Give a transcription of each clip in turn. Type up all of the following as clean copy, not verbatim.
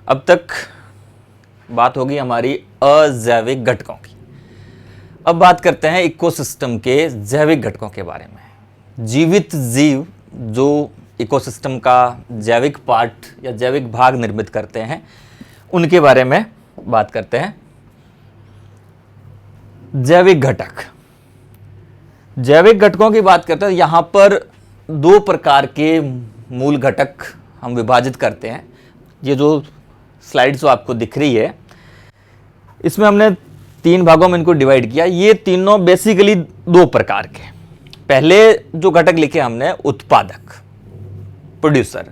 अब तक बात होगी हमारी अजैविक घटकों की। अब बात करते हैं इकोसिस्टम के जैविक घटकों के बारे में। जीवित जीव जो इकोसिस्टम का जैविक पार्ट या जैविक भाग निर्मित करते हैं, उनके बारे में बात करते हैं। जैविक घटक, जैविक घटकों की बात करते हैं। यहां पर दो प्रकार के मूल घटक हम विभाजित करते हैं। ये जो स्लाइड जो आपको दिख रही है, इसमें हमने तीन भागों में इनको डिवाइड किया। ये तीनों बेसिकली दो प्रकार के। पहले जो घटक लिखे हमने, उत्पादक, प्रोड्यूसर,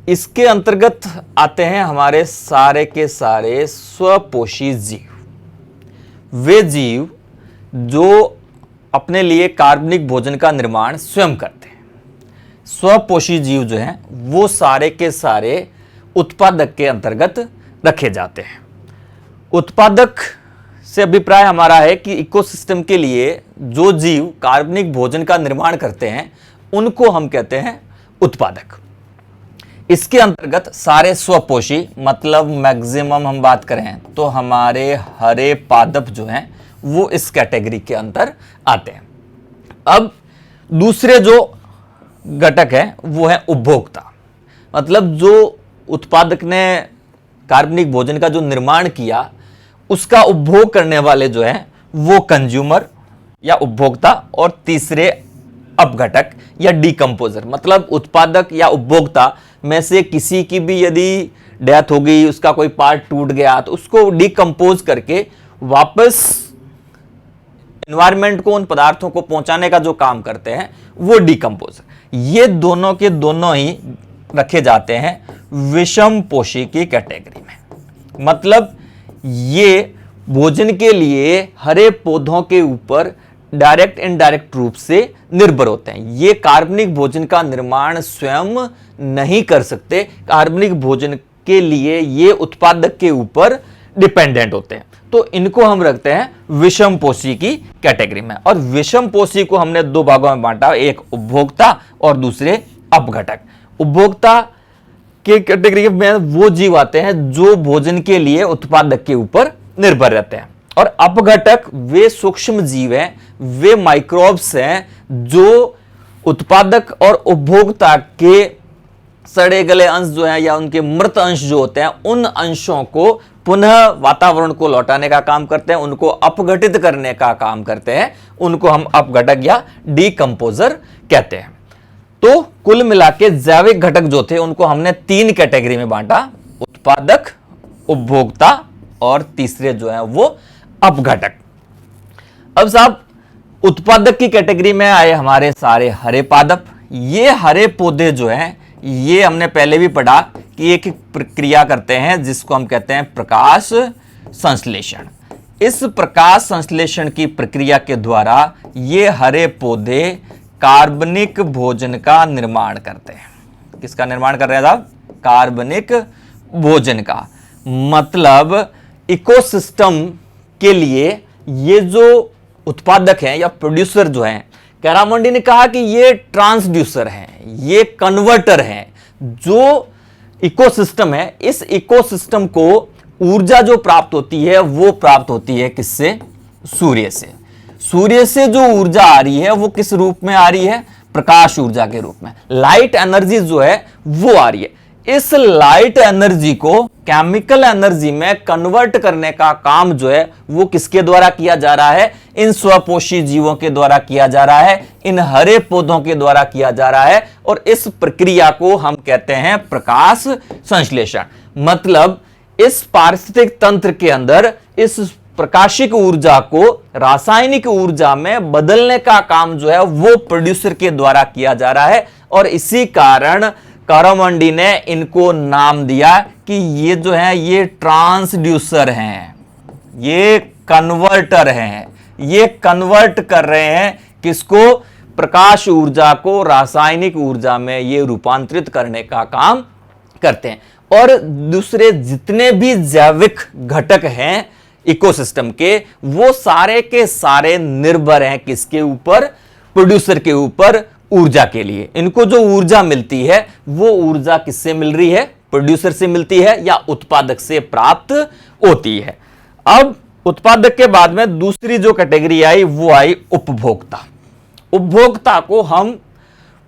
इसके अंतर्गत आते हैं हमारे सारे के सारे स्वपोषी जीव। वे जीव जो अपने लिए कार्बनिक भोजन का निर्माण स्वयं करते हैं। स्वपोषी जीव जो हैं वो सारे के सारे उत्पादक के अंतर्गत रखे जाते हैं। उत्पादक से अभिप्राय हमारा है कि इकोसिस्टम के लिए जो जीव कार्बनिक भोजन का निर्माण करते हैं उनको हम कहते हैं उत्पादक। इसके अंतर्गत सारे स्वपोषी, मतलब मैक्सिमम हम बात करें तो हमारे हरे पादप जो हैं वो इस कैटेगरी के अंदर आते हैं। अब दूसरे जो घटक है वो है उपभोक्ता, मतलब जो उत्पादक ने कार्बनिक भोजन का जो निर्माण किया उसका उपभोग करने वाले जो हैं वो कंज्यूमर या उपभोक्ता। और तीसरे अपघटक या डीकंपोजर, मतलब उत्पादक या उपभोक्ता में से किसी की भी यदि डेथ हो गई, उसका कोई पार्ट टूट गया, तो उसको डीकंपोज करके वापस एनवायरनमेंट को, उन पदार्थों को पहुंचाने का जो काम करते हैं वो डीकंपोजर। ये दोनों के दोनों ही रखे जाते हैं विषम पोषी की कैटेगरी में। मतलब ये भोजन के लिए हरे पौधों के ऊपर डायरेक्ट इनडायरेक्ट रूप से निर्भर होते हैं। ये कार्बनिक भोजन का निर्माण स्वयं नहीं कर सकते। कार्बनिक भोजन के लिए ये उत्पादक के ऊपर डिपेंडेंट होते हैं। तो इनको हम रखते हैं विषम पोषी की कैटेगरी में। और विषम पोषी को हमने दो भागों में बांटा, एक उपभोक्ता और दूसरे अपघटक। उपभोक्ता के कैटेगरी में वो जीव आते हैं जो भोजन के लिए उत्पादक के ऊपर निर्भर रहते हैं। और अपघटक वे सूक्ष्म जीव हैं, वे माइक्रोब्स हैं जो उत्पादक और उपभोक्ता के सड़े गले अंश जो हैं या उनके मृत अंश जो होते हैं, उन अंशों को पुनः वातावरण को लौटाने का काम करते हैं, उनको अपघटित करने का काम करते हैं। उनको हम अपघटक या डीकंपोजर कहते हैं। तो कुल मिलाके जैविक घटक जो थे उनको हमने तीन कैटेगरी में बांटा, उत्पादक, उपभोक्ता और तीसरे जो है वो अपघटक। अब साहब, उत्पादक की कैटेगरी में आए हमारे सारे हरे पादप। ये हरे पौधे जो हैं, ये हमने पहले भी पढ़ा कि एक प्रक्रिया करते हैं जिसको हम कहते हैं प्रकाश संश्लेषण। इस प्रकाश संश्लेषण की प्रक्रिया के द्वारा ये हरे पौधे कार्बनिक भोजन का निर्माण करते हैं। किसका निर्माण कर रहे हैं साहब? कार्बनिक भोजन का। मतलब इकोसिस्टम के लिए ये जो उत्पादक हैं या प्रोड्यूसर जो हैं, कैरामंडी ने कहा कि ये ट्रांसड्यूसर हैं, ये कन्वर्टर हैं। जो इकोसिस्टम है, इस इकोसिस्टम को ऊर्जा जो प्राप्त होती है वो प्राप्त होती है किससे? सूर्य से। सूर्य से जो ऊर्जा आ रही है वो किस रूप में आ रही है? प्रकाश ऊर्जा के रूप में। लाइट एनर्जी जो है वो आ रही है। इस लाइट एनर्जी को केमिकल एनर्जी में कन्वर्ट करने का काम जो है वो किसके द्वारा किया जा रहा है? इन स्वपोषी जीवों के द्वारा किया जा रहा है, इन हरे पौधों के द्वारा किया जा रहा है। और इस प्रक्रिया को हम कहते हैं प्रकाश संश्लेषण। मतलब इस पारिस्थितिक तंत्र के अंदर इस प्रकाशिक ऊर्जा को रासायनिक ऊर्जा में बदलने का काम जो है वो प्रोड्यूसर के द्वारा किया जा रहा है। और इसी कारण कैरामंडी ने इनको नाम दिया कि ये जो है ये ट्रांसड्यूसर हैं, ये कन्वर्टर हैं। ये कन्वर्ट कर रहे हैं किसको? प्रकाश ऊर्जा को रासायनिक ऊर्जा में ये रूपांतरित करने का काम करते हैं। और दूसरे जितने भी जैविक घटक हैं इकोसिस्टम के, वो सारे के सारे निर्भर हैं किसके ऊपर? प्रोड्यूसर के ऊपर ऊर्जा के लिए। इनको जो ऊर्जा मिलती है वो ऊर्जा किससे मिल रही है? प्रोड्यूसर से मिलती है या उत्पादक से प्राप्त होती है। अब उत्पादक के बाद में दूसरी जो कैटेगरी आई वो आई उपभोक्ता। उपभोक्ता को हम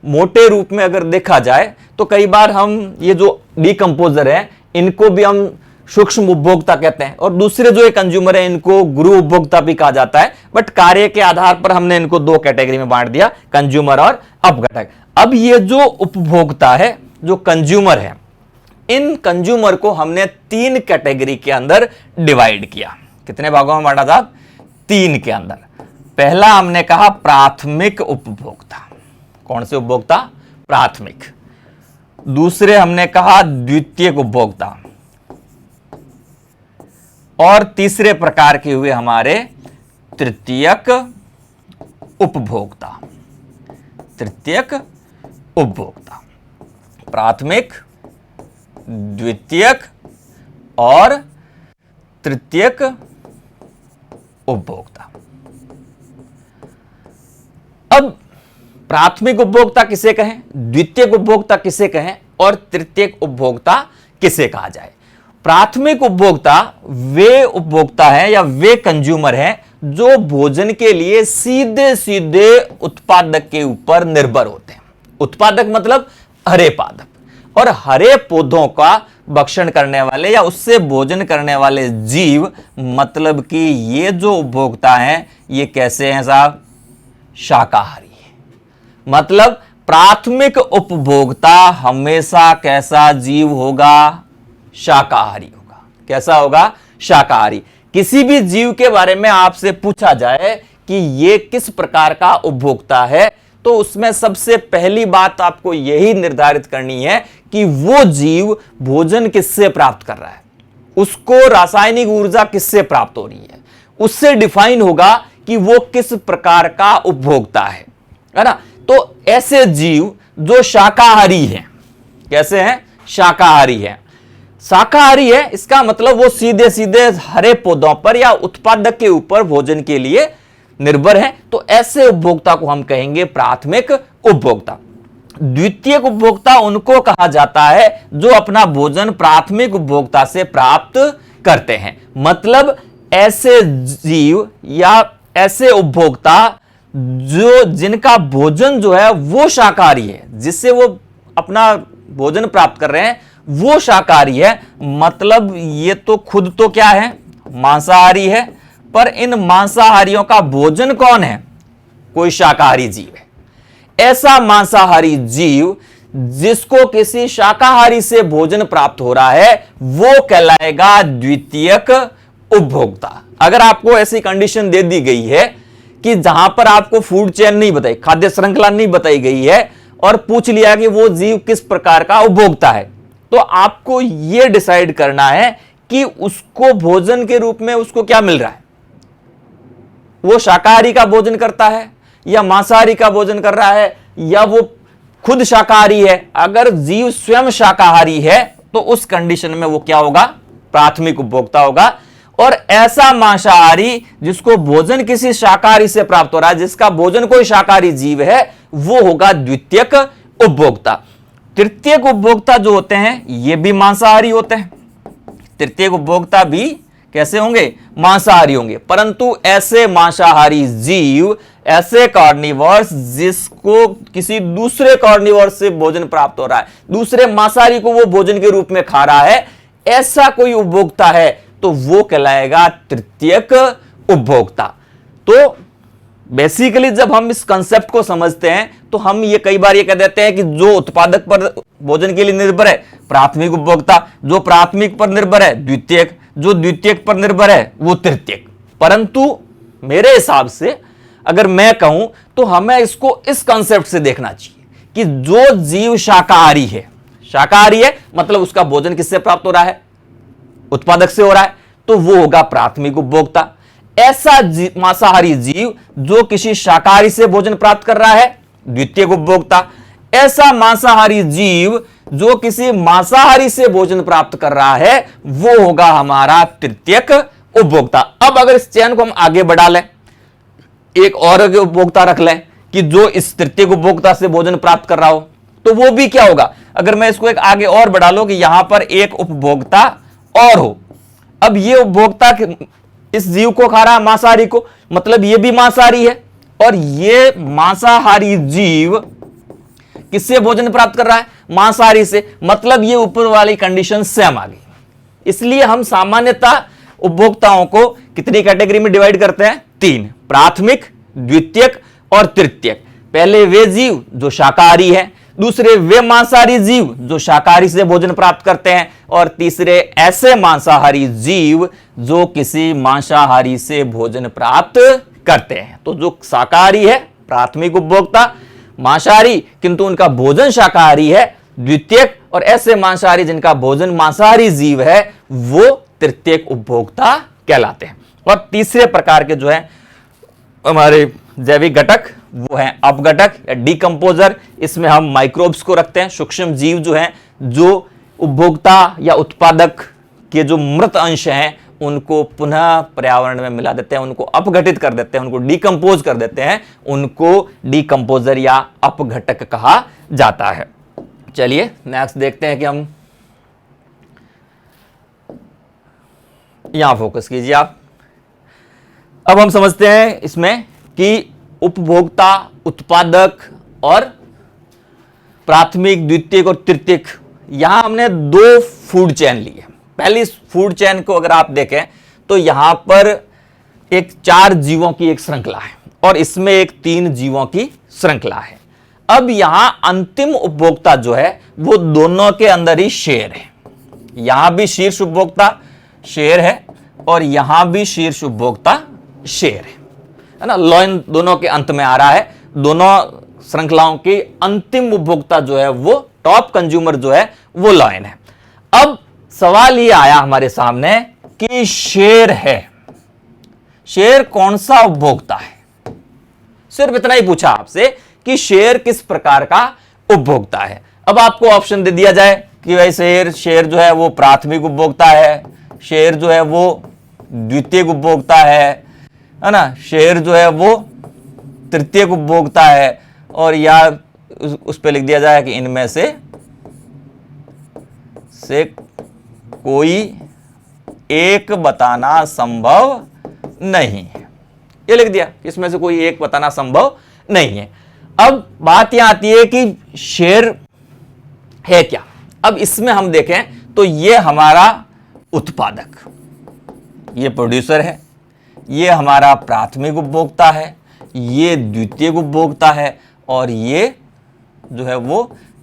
मोटे रूप में अगर देखा जाए तो कई बार हम ये जो डिकम्पोजर है इनको भी हम सूक्ष्म उपभोक्ता कहते हैं, और दूसरे जो कंज्यूमर है इनको गुरु उपभोक्ता भी कहा जाता है। बट कार्य के आधार पर हमने इनको दो कैटेगरी में बांट दिया, कंज्यूमर और अपघटक। अब ये जो उपभोक्ता है, जो कंज्यूमर है, इन कंज्यूमर को हमने तीन कैटेगरी के अंदर डिवाइड किया। कितने भागों में बांटा था? तीन के अंदर। पहला हमने कहा प्राथमिक उपभोक्ता। कौन से उपभोक्ता? प्राथमिक। दूसरे हमने कहा द्वितीयक उपभोक्ता, और तीसरे प्रकार के हुए हमारे तृतीयक उपभोक्ता। तृतीयक उपभोक्ता, प्राथमिक, द्वितीयक और तृतीयक उपभोक्ता। अब प्राथमिक उपभोक्ता किसे कहें, द्वितीयक उपभोक्ता किसे कहें और तृतीयक उपभोक्ता किसे कहा जाए? प्राथमिक उपभोक्ता वे उपभोक्ता हैं या वे कंज्यूमर हैं जो भोजन के लिए सीधे सीधे उत्पादक के ऊपर निर्भर होते हैं। उत्पादक मतलब हरे पादप, और हरे पौधों का भक्षण करने वाले या उससे भोजन करने वाले जीव, मतलब कि ये जो उपभोक्ता हैं ये कैसे हैं साहब? शाकाहारी है। मतलब प्राथमिक उपभोक्ता हमेशा कैसा जीव होगा? शाकाहारी होगा। कैसा होगा? शाकाहारी। किसी भी जीव के बारे में आपसे पूछा जाए कि ये किस प्रकार का उपभोक्ता है, तो उसमें सबसे पहली बात आपको यही निर्धारित करनी है कि वो जीव भोजन किससे प्राप्त कर रहा है, उसको रासायनिक ऊर्जा किससे प्राप्त हो रही है, उससे डिफाइन होगा कि वो किस प्रकार का उपभोक्ता है ना। तो ऐसे जीव जो शाकाहारी हैं, कैसे हैं? शाकाहारी हैं। शाकाहारी है इसका मतलब वो सीधे सीधे हरे पौधों पर या उत्पादक के ऊपर भोजन के लिए निर्भर है। तो ऐसे उपभोक्ता को हम कहेंगे प्राथमिक उपभोक्ता। द्वितीयक उपभोक्ता उनको कहा जाता है जो अपना भोजन प्राथमिक उपभोक्ता से प्राप्त करते हैं। मतलब ऐसे जीव या ऐसे उपभोक्ता जो जिनका भोजन जो है वो शाकाहारी है, जिससे वो अपना भोजन प्राप्त कर रहे हैं वो शाकाहारी है। मतलब ये तो खुद तो क्या है? मांसाहारी है, पर इन मांसाहारियों का भोजन कौन है? कोई शाकाहारी जीव है। ऐसा मांसाहारी जीव जिसको किसी शाकाहारी से भोजन प्राप्त हो रहा है वो कहलाएगा द्वितीयक उपभोक्ता। अगर आपको ऐसी कंडीशन दे दी गई है कि जहां पर आपको फूड चेन नहीं बताई, खाद्य श्रृंखला नहीं बताई गई है, और पूछ लिया कि वो जीव किस प्रकार का उपभोक्ता है, तो आपको यह डिसाइड करना है कि उसको भोजन के रूप में उसको क्या मिल रहा है। वो शाकाहारी का भोजन करता है या मांसाहारी का भोजन कर रहा है या वो खुद शाकाहारी है। अगर जीव स्वयं शाकाहारी है तो उस कंडीशन में वो क्या होगा? प्राथमिक उपभोक्ता होगा। और ऐसा मांसाहारी जिसको भोजन किसी शाकाहारी से प्राप्त हो रहा है, जिसका भोजन कोई शाकाहारी जीव है, वो होगा द्वितीयक उपभोक्ता। तृतीयक उपभोक्ता जो होते हैं ये भी मांसाहारी होते हैं। तृतीयक उपभोक्ता भी कैसे होंगे? मांसाहारी होंगे। परंतु ऐसे मांसाहारी जीव, ऐसे कार्निवोर्स जिसको किसी दूसरे कार्निवोर्स से भोजन प्राप्त हो रहा है, दूसरे मांसाहारी को वो भोजन के रूप में खा रहा है, ऐसा कोई उपभोक्ता है तो वो कहलाएगा तृतीयक उपभोक्ता। तो बेसिकली जब हम इस कंसेप्ट को समझते हैं तो हम ये कई बार ये कह देते हैं कि जो उत्पादक पर भोजन के लिए निर्भर है प्राथमिक उपभोक्ता, जो प्राथमिक पर निर्भर है द्वितीयक, जो द्वितीयक पर निर्भर है वो तृतीयक। परंतु मेरे हिसाब से अगर मैं कहूं तो हमें इसको इस कंसेप्ट से देखना चाहिए कि जो जीव शाकाहारी है, शाकाहारी है मतलब उसका भोजन किससे प्राप्त हो रहा है? उत्पादक से हो रहा है, तो वो होगा प्राथमिक उपभोक्ता। ऐसा मांसाहारी जीव जो किसी शाकाहारी से भोजन प्राप्त कर रहा है, द्वितीयक उपभोक्ता। ऐसा मांसाहारी जीव जो किसी मांसाहारी से भोजन प्राप्त कर रहा है वो होगा हमारा तृतीयक उपभोक्ता। अब अगर इस चयन को हम आगे बढ़ा लें, एक और उपभोक्ता रख लें कि जो इस तृतीयक उपभोक्ता से भोजन प्राप्त कर रहा हो, तो वो भी क्या होगा? अगर मैं इसको एक आगे और बढ़ा लूं कि यहां पर एक उपभोक्ता और हो, अब ये उपभोक्ता इस जीव को खा रहा है, मांसाहारी को, मतलब ये भी मांसाहारी है, और ये मांसाहारी जीव किससे भोजन प्राप्त कर रहा है? मांसाहारी से, मतलब ये ऊपर वाली कंडीशन सेम आ गई। इसलिए हम सामान्यतः उपभोक्ताओं को कितनी कैटेगरी में डिवाइड करते हैं? 3, प्राथमिक, द्वितीयक और तृतीयक। पहले वे जीव जो शाकाहारी है, दूसरे वे मांसाहारी जीव जो शाकाहारी से भोजन प्राप्त करते हैं, और तीसरे ऐसे मांसाहारी जीव जो किसी मांसाहारी से भोजन प्राप्त करते हैं। तो जो शाकाहारी है प्राथमिक उपभोक्ता, मांसाहारी किंतु उनका भोजन शाकाहारी है द्वितीयक, और ऐसे मांसाहारी जिनका भोजन मांसाहारी जीव है वो तृतीयक उपभोक्ता कहलाते हैं। और तीसरे प्रकार के जो है हमारे जैविक घटक वो है अपघटक या डिकम्पोजर। इसमें हम माइक्रोब्स को रखते हैं, सूक्ष्म जीव जो हैं, जो उपभोक्ता या उत्पादक के जो मृत अंश हैं उनको पुनः पर्यावरण में मिला देते हैं, उनको अपघटित कर देते हैं, उनको डिकम्पोज कर देते हैं, उनको डिकम्पोजर या अपघटक कहा जाता है। चलिए नेक्स्ट देखते हैं कि हम यहां फोकस कीजिए आप। अब हम समझते हैं इसमें कि उपभोक्ता, उत्पादक और प्राथमिक, द्वितीयक और तृतीयक, यहां हमने 2 फूड चेन ली है। पहली फूड चेन को अगर आप देखें तो यहां पर एक 4 जीवों की एक श्रृंखला है और इसमें एक 3 जीवों की श्रृंखला है। अब यहां अंतिम उपभोक्ता जो है वो दोनों के अंदर ही शेर है। यहां भी शीर्ष उपभोक्ता शेर है और यहां भी शीर्ष उपभोक्ता शेर है ना। लॉयन दोनों के अंत में आ रहा है। दोनों श्रृंखलाओं की अंतिम उपभोक्ता जो है वो टॉप कंज्यूमर जो है वो लॉयन है। अब सवाल ये आया हमारे सामने कि शेर है, शेर कौन सा उपभोक्ता है? सिर्फ इतना ही पूछा आपसे कि शेर किस प्रकार का उपभोक्ता है। अब आपको ऑप्शन दे दिया जाए कि भाई शेर जो है वो प्राथमिक उपभोक्ता है, शेर जो है वो द्वितीयक उपभोक्ता है ना, शेर जो है वो तृतीयक उपभोक्ता है, और या उस पे लिख दिया जाए कि इनमें से कोई एक बताना संभव नहीं है। ये लिख दिया, इसमें से कोई एक बताना संभव नहीं है। अब बात यहां आती है कि शेर है क्या। अब इसमें हम देखें तो ये हमारा उत्पादक, ये प्रोड्यूसर है, ये हमारा प्राथमिक उपभोक्ता है, ये द्वितीयक उपभोक्ता है, और ये जो है वो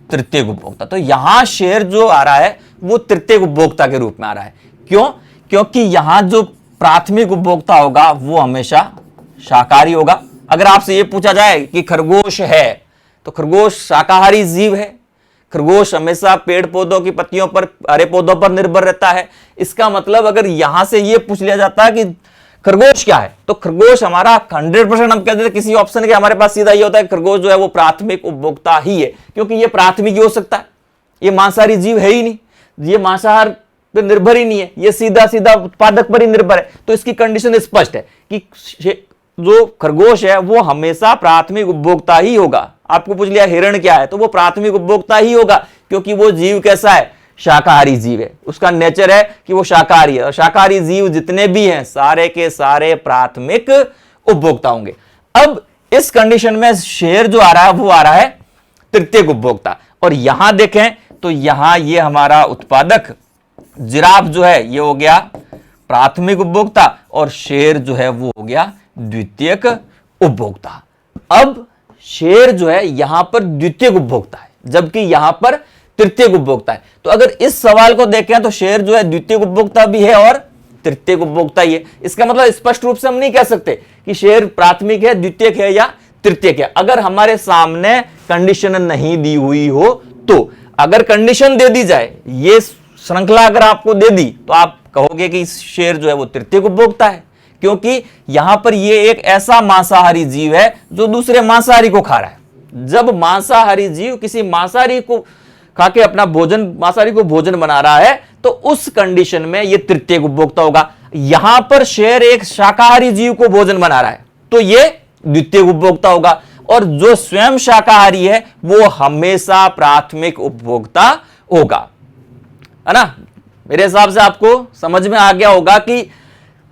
तृतीयक उपभोक्ता। तो यहां शेर जो आ रहा है वो तृतीयक उपभोक्ता के रूप में आ रहा है। क्यों? क्योंकि यहां जो प्राथमिक उपभोक्ता होगा वो हमेशा शाकाहारी होगा। अगर आपसे ये पूछा जाए कि खरगोश है तो खरगोश शाकाहारी जीव है। खरगोश हमेशा पेड़ पौधों की पत्तियों पर, हरे पौधों पर निर्भर रहता है। इसका मतलब अगर यहां से ये पूछ लिया जाता है कि खरगोश क्या है, तो खरगोश हमारा 100% हम कहते हैं किसी ऑप्शन के हमारे पास सीधा ये होता है कि खरगोश जो है वो प्राथमिक उपभोक्ता ही है, क्योंकि ये प्राथमिक ही हो सकता है, ये मांसाहारी जीव है ही नहीं, ये मांसाहार पर निर्भर ही नहीं है, ये सीधा सीधा उत्पादक पर ही निर्भर है। तो इसकी कंडीशन स्पष्ट है कि जो खरगोश है वो हमेशा प्राथमिक उपभोक्ता ही होगा। आपको पूछ लिया हिरण क्या है, तो वो प्राथमिक उपभोक्ता ही होगा, क्योंकि वो जीव कैसा है? शाकाहारी जीव है, उसका नेचर है कि वो शाकाहारी है, और शाकाहारी जीव जितने भी हैं सारे के सारे प्राथमिक उपभोक्ता होंगे। अब इस कंडीशन में शेर जो आ रहा है वो आ रहा है तृतीयक उपभोक्ता। और यहां देखें तो यहां ये हमारा उत्पादक जिराफ जो है ये हो गया प्राथमिक उपभोक्ता, और शेर जो है वो हो गया द्वितीयक उपभोक्ता। अब शेर जो है यहां पर द्वितीयक उपभोक्ता है, जबकि यहां पर तृतीयक उपभोक्ता है। तो अगर इस सवाल को देखें तो शेर जो है द्वितीयक उपभोक्ता भी है और तृतीयक उपभोक्ता ही है। इसका मतलब स्पष्ट रूप से हम नहीं कह सकते कि शेर प्राथमिक है, द्वितीयक है या तृतीयक है, अगर हमारे सामने कंडीशन नहीं दी हुई हो तो। अगर कंडीशन दे दी जाए, ये श्रृंखला अगर आपको दे दी, तो आप कहोगे कि शेर जो है वो तृतीयक उपभोक्ता है, क्योंकि यहां पर ये एक ऐसा मांसाहारी जीव है जो दूसरे मांसाहारी को खा रहा है। जब मांसाहारी जीव किसी मांसाहारी को खा के अपना भोजन, मांसाहारी को भोजन बना रहा है, तो उस कंडीशन में ये तृतीयक उपभोक्ता होगा। यहां पर शेर एक शाकाहारी जीव को भोजन बना रहा है, तो ये द्वितीयक उपभोक्ता होगा। और जो स्वयं शाकाहारी है वो हमेशा प्राथमिक उपभोक्ता होगा, है ना। मेरे हिसाब से आपको समझ में आ गया होगा कि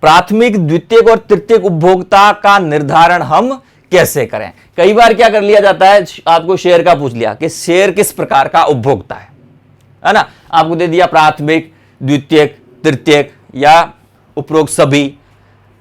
प्राथमिक, द्वितीयक और तृतीयक उपभोक्ता का निर्धारण हम कैसे करें। कई बार क्या कर लिया जाता है, आपको शेर का पूछ लिया कि शेर किस प्रकार का उपभोक्ता है ना। आपको दे दिया प्राथमिक, द्वितीयक, तृतीयक या उपरोक्त सभी।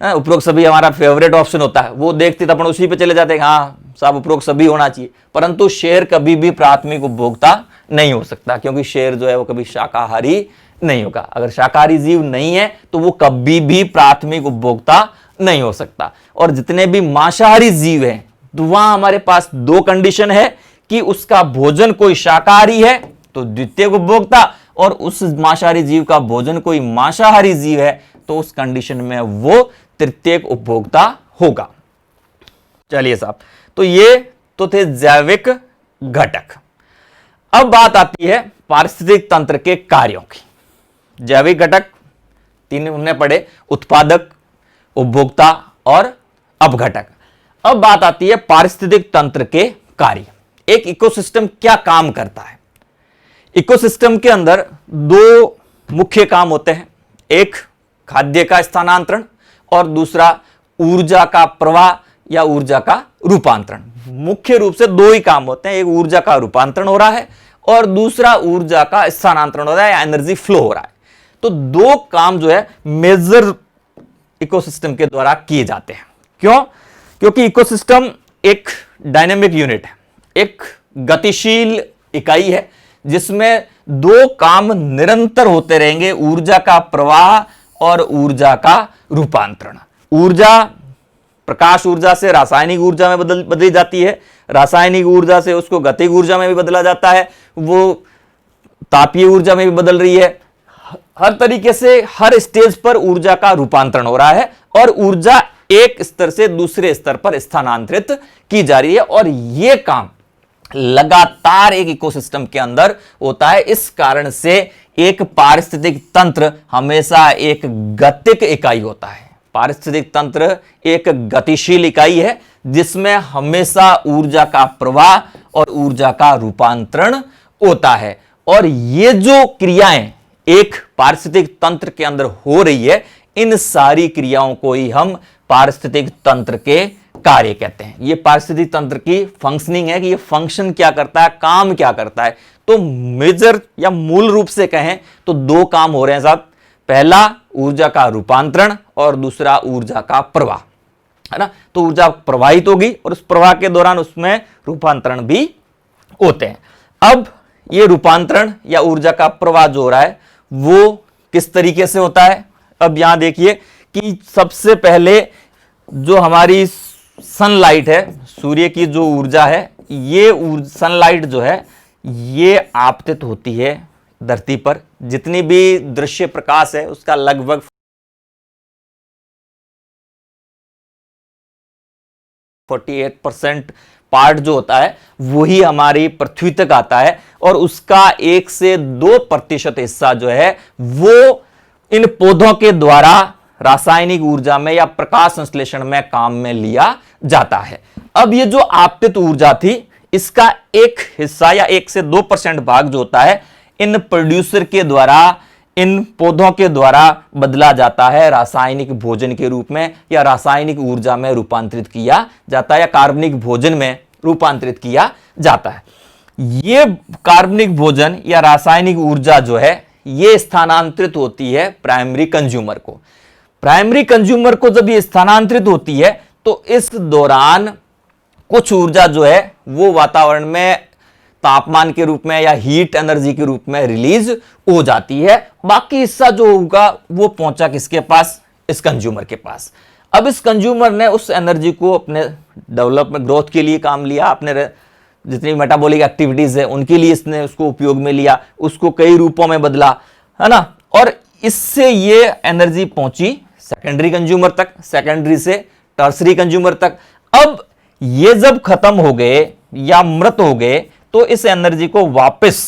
उपरोक्त सभी हमारा फेवरेट ऑप्शन होता है, वो देखते तो अपन उसी पे चले जाते हैं, हाँ साहब उपरोक्त सभी होना चाहिए। परंतु शेर कभी भी प्राथमिक उपभोक्ता नहीं हो सकता, क्योंकि शेर जो है वो कभी शाकाहारी नहीं होगा। अगर शाकाहारी जीव नहीं है तो वो कभी भी प्राथमिक उपभोक्ता नहीं हो सकता। और जितने भी मांसाहारी जीव हैं तो वहां हमारे पास दो कंडीशन है कि उसका भोजन कोई शाकाहारी है तो द्वितीयक उपभोक्ता, और उस मांसाहारी जीव का भोजन कोई मांसाहारी जीव है तो उस कंडीशन में वो तृतीयक उपभोक्ता होगा। चलिए साहब, तो ये तो थे जैविक घटक। अब बात आती है पारिस्थितिक तंत्र के कार्यों की। जैविक घटक तीन हमने पढ़े, उत्पादक, उपभोक्ता और अपघटक। अब बात आती है पारिस्थितिक तंत्र के कार्य। एक इकोसिस्टम क्या काम करता है। इकोसिस्टम के अंदर दो मुख्य काम होते हैं, एक खाद्य का स्थानांतरण और दूसरा ऊर्जा का प्रवाह या ऊर्जा का रूपांतरण। मुख्य रूप से दो ही काम होते हैं, एक ऊर्जा का रूपांतरण हो रहा है और दूसरा ऊर्जा का स्थानांतरण हो रहा है या एनर्जी फ्लो हो रहा है। तो दो काम जो है मेजर इकोसिस्टम के द्वारा किए जाते हैं। क्यों? क्योंकि इकोसिस्टम एक डायनेमिक यूनिट है, एक गतिशील इकाई है जिसमें दो काम निरंतर होते रहेंगे, ऊर्जा का प्रवाह और ऊर्जा का रूपांतरण। ऊर्जा प्रकाश ऊर्जा से रासायनिक ऊर्जा में बदली जाती है, रासायनिक ऊर्जा से उसको गतिक ऊर्जा में भी बदला जाता है, वो तापीय ऊर्जा में भी बदल रही है। हर तरीके से हर स्टेज पर ऊर्जा का रूपांतरण हो रहा है और ऊर्जा एक स्तर से दूसरे स्तर पर स्थानांतरित की जा रही है, और यह काम लगातार एक इकोसिस्टम के अंदर होता है। इस कारण से एक पारिस्थितिक तंत्र हमेशा एक गतिक इकाई होता है। पारिस्थितिक तंत्र एक गतिशील इकाई है जिसमें हमेशा ऊर्जा का प्रवाह और ऊर्जा का रूपांतरण होता है। और ये जो क्रियाएं एक पारिस्थितिक तंत्र के अंदर हो रही है, इन सारी क्रियाओं को ही हम पारिस्थितिक तंत्र के कार्य कहते हैं। ये पारिस्थितिक तंत्र की फंक्शनिंग है कि ये फंक्शन क्या करता है, काम क्या करता है। तो मेजर या मूल रूप से कहें तो दो काम हो रहे हैं साहब, पहला ऊर्जा का रूपांतरण और दूसरा ऊर्जा का प्रवाह, है ना। तो ऊर्जा प्रवाहित होगी और उस प्रवाह के दौरान उसमें रूपांतरण भी होते हैं। अब ये रूपांतरण या ऊर्जा का प्रवाह जो हो रहा है वो किस तरीके से होता है। अब यहां देखिए कि सबसे पहले जो हमारी सनलाइट है, सूर्य की जो ऊर्जा है, ये सनलाइट जो है ये आपतित होती है धरती पर। जितनी भी दृश्य प्रकाश है उसका लगभग 48% पार्ट जो होता है वही हमारी पृथ्वी तक आता है, और उसका 1 से 2% हिस्सा जो है वो इन पौधों के द्वारा रासायनिक ऊर्जा में या प्रकाश संश्लेषण में काम में लिया जाता है। अब ये जो आपतित ऊर्जा थी, इसका एक हिस्सा या 1 से 2% भाग जो होता है इन प्रोड्यूसर के द्वारा, इन पौधों के द्वारा बदला जाता है रासायनिक भोजन के रूप में, या रासायनिक ऊर्जा में रूपांतरित किया जाता है, या कार्बनिक भोजन में रूपांतरित किया जाता है। ये कार्बनिक भोजन या रासायनिक ऊर्जा जो है ये स्थानांतरित होती है प्राइमरी कंज्यूमर को। प्राइमरी कंज्यूमर को जब ये स्थानांतरित होती है तो इस दौरान कुछ ऊर्जा जो है वो वातावरण में तापमान के रूप में या हीट एनर्जी के रूप में रिलीज हो जाती है। बाकी हिस्सा जो होगा वो पहुंचा किसके पास? इस कंज्यूमर के पास। अब इस कंज्यूमर ने उस एनर्जी को अपने डेवलपमेंट ग्रोथ के लिए काम लिया, अपने जितनी मेटाबॉलिक एक्टिविटीज है उनके लिए इसने उसको उपयोग में लिया, उसको कई रूपों में बदला, है ना। और इससे ये एनर्जी पहुंची सेकेंडरी कंज्यूमर तक, सेकेंडरी से टर्सरी कंज्यूमर तक। अब ये जब खत्म हो गए या मृत हो गए तो इस एनर्जी को वापस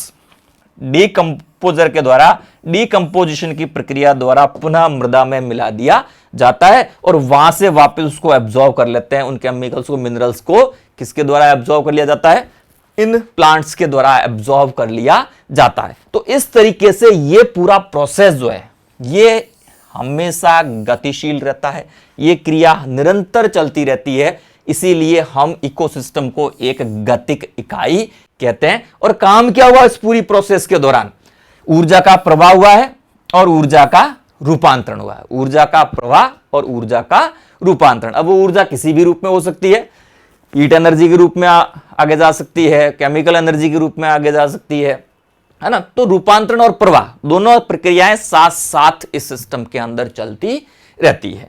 डीकंपोजर के द्वारा डीकंपोजिशन की प्रक्रिया द्वारा पुनः मृदा में मिला दिया जाता है और वहां से वापस उसको एब्जॉर्ब कर लेते हैं। उन केमिकल्स को, मिनरल्स को किसके द्वारा एब्जॉर्ब कर लिया जाता है? इन प्लांट्स के द्वारा एब्जॉर्ब कर लिया जाता है। तो इस तरीके से ये पूरा प्रोसेस जो है ये हमेशा गतिशील रहता है, ये क्रिया निरंतर चलती रहती है। इसीलिए हम इकोसिस्टम को एक गतिक इकाई कहते हैं। और काम क्या हुआ इस पूरी प्रोसेस के दौरान? ऊर्जा का प्रवाह हुआ है और ऊर्जा का रूपांतरण हुआ है। ऊर्जा का प्रवाह और ऊर्जा का रूपांतरण। अब वो ऊर्जा किसी भी रूप में हो सकती है, हीट एनर्जी के रूप में आगे जा सकती है, केमिकल एनर्जी के रूप में आगे जा सकती है ना। तो रूपांतरण और प्रवाह दोनों प्रक्रियाएं साथ साथ इस सिस्टम के अंदर चलती रहती है।